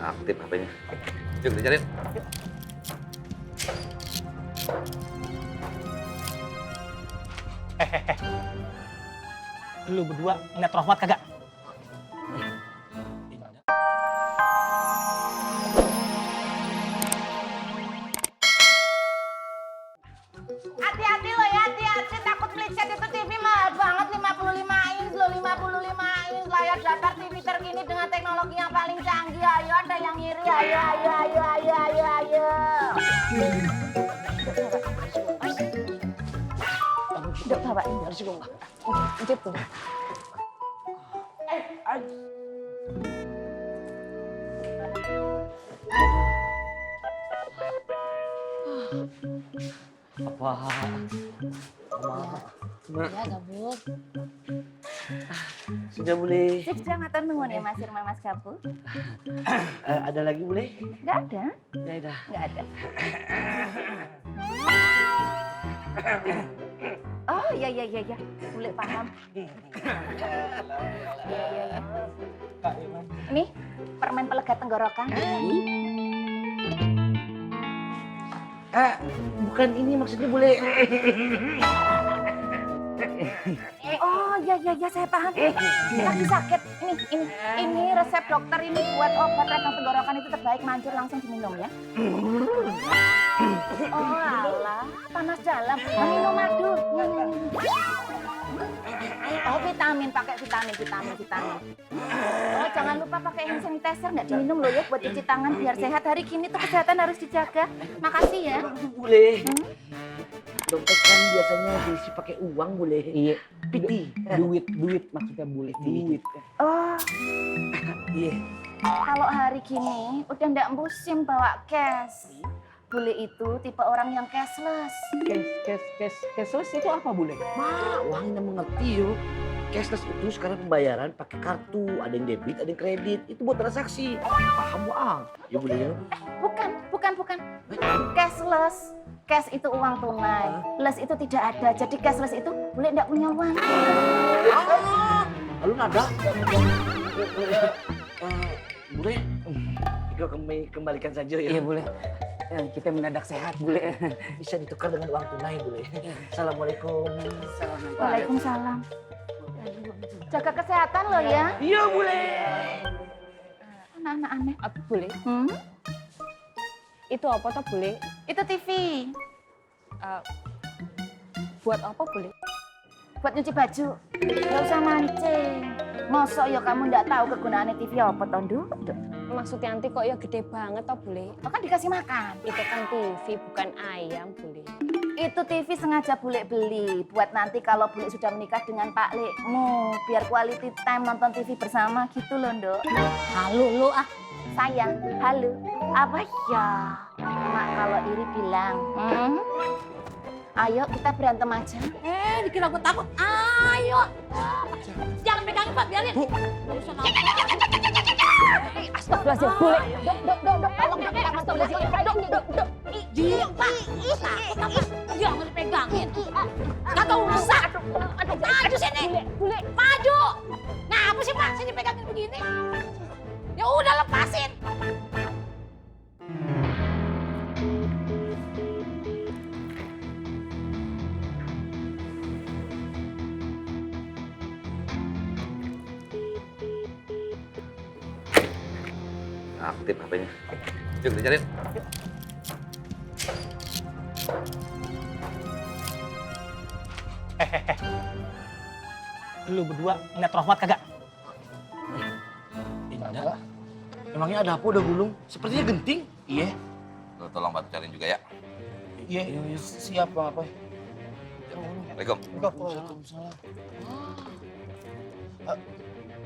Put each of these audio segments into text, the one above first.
Aktif HP-nya. Yuk, kita cariin. Lu berdua ngeliat Rohmat kagak? Hati-hati lo ya, hati-hati. Takut meleset itu TV mahal banget. 55 inch lo, 55 inch. Layar datar TV terkini dengan teknologi yang paling canggih. Ayo, ada yang ngiri. Ayo. Udah bawain, harus gue nggak. Udah tuh. Apa? Ya, gabut. Sudah boleh. Sudah ngatur nunggu nih Mas Irma, Mas Gabut. Ada lagi boleh? Nggak ada. Ya udah. Nggak ada. Oh, iya. Boleh paham. Iya. Nih, permen pelega tenggorokan. Bukan ini maksudnya boleh. Oh, iya, saya paham. Lagi sakit. Ini resep dokter ini buat obat radang tenggorokan itu terbaik manjur langsung diminum ya. Oh, alah, panas dalam. Minum madu. Oh, vitamin, pakai vitamin. Oh, jangan lupa pakai hand sanitizer, nggak diminum loh ya buat cuci tangan biar sehat. Hari gini tuh kesehatan harus dijaga. Makasih ya. Boleh. Dompet kan biasanya diisi pakai uang boleh. Iya. Piti. Duit maksudnya boleh. Duit. Oh, Iya. kalau hari gini udah nggak musim bawa cash. Bule itu tipe orang yang cashless. Cashless itu apa boleh? Uangnya mengerti yuk. Cashless itu sekarang pembayaran pakai kartu, ada yang debit, ada yang kredit. Itu buat transaksi. Paham Bang? Ya boleh ya. Bukan. Cashless. Cash itu uang tunai. Less itu tidak ada. Jadi cashless itu bule nggak punya uang. Lalu nada. Boleh. Kami kembalikan saja ya. Iya boleh. Kita mendadak sehat boleh. Bisa ditukar dengan uang tunai boleh. Assalamualaikum. Waalaikumsalam. Jaga kesehatan lo ya. Iya boleh. Anak-anak aneh. Boleh? Itu apa toh boleh? Itu TV. Buat apa boleh? Buat nyuci baju. Gak usah mancing. Mosok ya kamu nggak tahu kegunaannya TV apa toh, Nduk? Maksudnya nanti kok ya gede banget toh boleh? Oh, kan dikasih makan. Itu kan TV bukan ayam boleh. Itu TV sengaja bule beli buat nanti kalau bule sudah menikah dengan Pak Lekmu, biar quality time nonton TV bersama gitu loh, Nduk. Halo lu ah. Sayang, halo. Apa ya? Mak kalau iri bilang, ayo kita berantem aja. Dikira aku takut. Ayo. Jangan pegangin, Pak, biarin. Astagfirullahaladzim, bule. Dok, tolong dok, kita astagfirullahaladzim. Dok. Diam, Pak. Takut apa? Jangan dipegangin. Gak tau rusak. Maju sini. Bule. Maju. Nah, apa sih, Pak? Sini pegangin begini. Ya udah lepasin. Aktif HP-nya. Yuk, kita cariin. Lu berdua ngeliat Rohmat kagak? Ada. Emangnya ada apa udah gulung? Sepertinya genting. Iya. Lo tolong bantu cariin juga ya. Iya. Siap Bang apa? Assalamualaikum. Waalaikumsalam.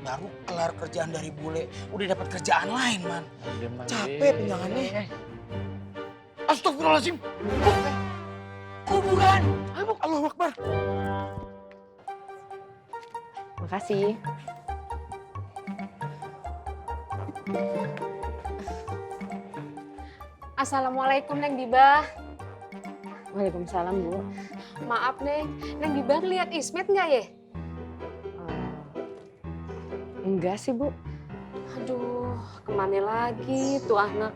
Baru kelar kerjaan dari bule, udah dapat kerjaan lain, Man. Capek pinjangannya. Astagfirullahaladzim. Kuburan. Allahu Akbar. Makasih. Assalamualaikum Neng Diba. Waalaikumsalam, Bu. Maaf Neng, Neng Diba ngeliat Ismet nggak ya? Enggak sih, Bu. Aduh, kemana lagi tuh anak?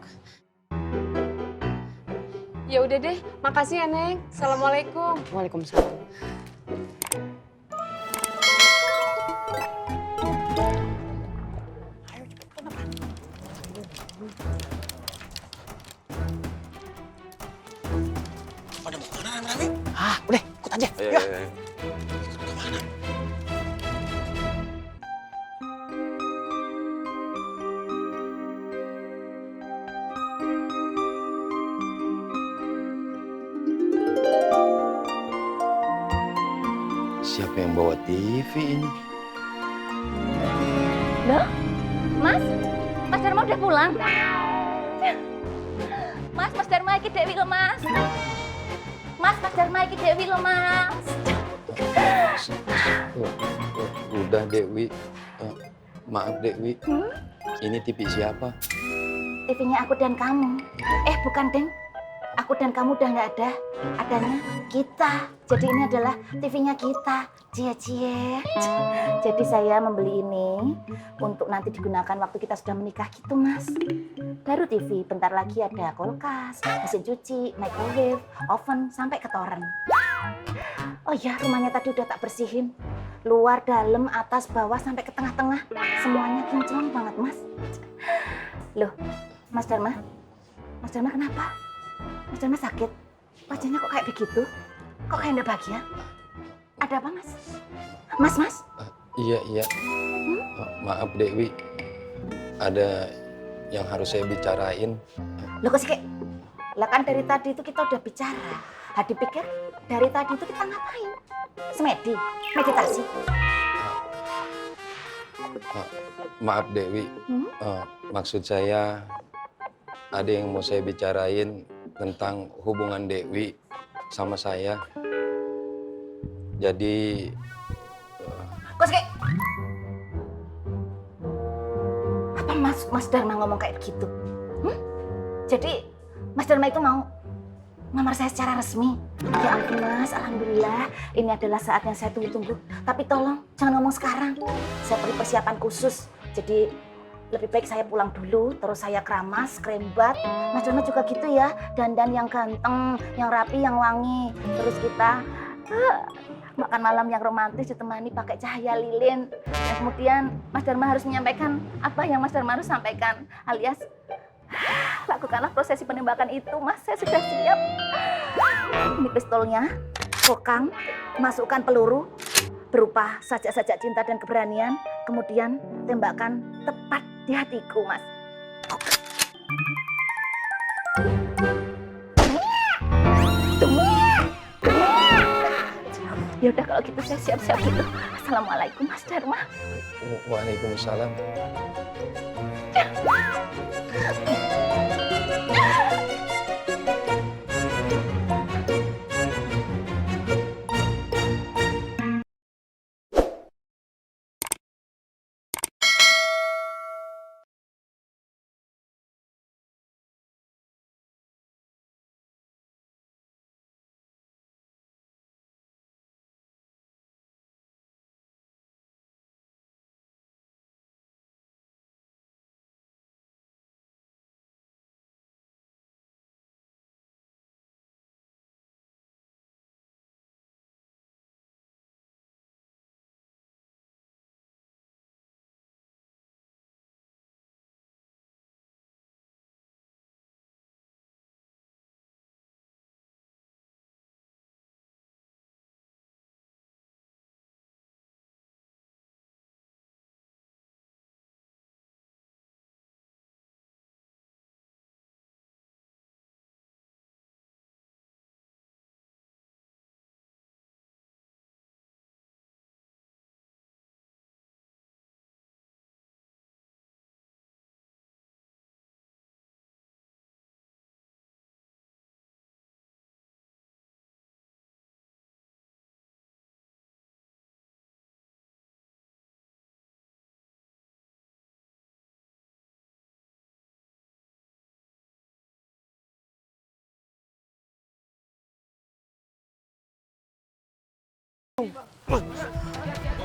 Ya udah deh, makasih ya Neng. Assalamualaikum. Waalaikumsalam. Pada mau kemana rame-rame? Ah, udah, ikut aja. Ayo, Yuk. ayo, ayo. Kemana? Siapa yang bawa TV ini? Loh, Mas? Mas Dharma udah pulang? Mas Dharma iki Dewi lo, Mas. Mas Dharma iki Dewi lo, Mas. Udah Dewi. Maaf Dewi. Ini TV siapa? TV-nya aku dan kamu. Bukan, Deng. Aku dan kamu udah nggak ada. Adanya kita. Jadi ini adalah TV-nya kita. Cie-cie. Jadi saya membeli ini untuk nanti digunakan waktu kita sudah menikah gitu, Mas. Baru TV, bentar lagi ada kulkas, mesin cuci, microwave, oven, sampai ketoren. Oh ya, rumahnya tadi udah tak bersihin. Luar, dalam, atas, bawah, sampai ke tengah-tengah. Semuanya kinclong banget, Mas. Loh, Mas Dharma? Mas Dharma kenapa? Mas Dharma sakit? Wajahnya kok kayak begitu? Kok kayak enggak bahagia? Ada apa, Mas? Mas? Iya. Maaf Dewi. Ada yang harus saya bicarain. Loh kok sih kayak? Lah kan dari tadi itu kita udah bicara. Hadi pikir dari tadi itu kita ngapain? Semedi? Meditasi? Maaf Dewi. Maksud saya ada yang mau saya bicarain tentang hubungan Dewi sama saya. Jadi Kok sih kayak? Apa Mas Dharma ngomong kayak begitu? Jadi Mas Dharma itu mau ngelamar saya secara resmi? Ya ampun Mas, alhamdulillah. Ini adalah saat yang saya tunggu-tunggu. Tapi tolong jangan ngomong sekarang. Saya perlu persiapan khusus. Jadi lebih baik saya pulang dulu, terus saya keramas, krembat. Mas Dharma juga gitu ya, dandan yang ganteng, yang rapi, yang wangi. Terus kita makan malam yang romantis ditemani pakai cahaya lilin. Dan kemudian Mas Dharma harus menyampaikan apa yang Mas Dharma harus sampaikan, alias lakukanlah prosesi penembakan itu, Mas. Saya sudah siap. Ini pistolnya, kokang, masukkan peluru berupa sajak-sajak cinta dan keberanian, kemudian tembakan tepat di hatiku, Mas. Ya udah kalau gitu saya siap-siap dulu. Assalamualaikum Mas Dharma. Waalaikumsalam.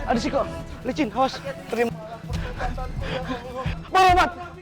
Ada sih kok, licin, awas. Terima. Bang Rahmat,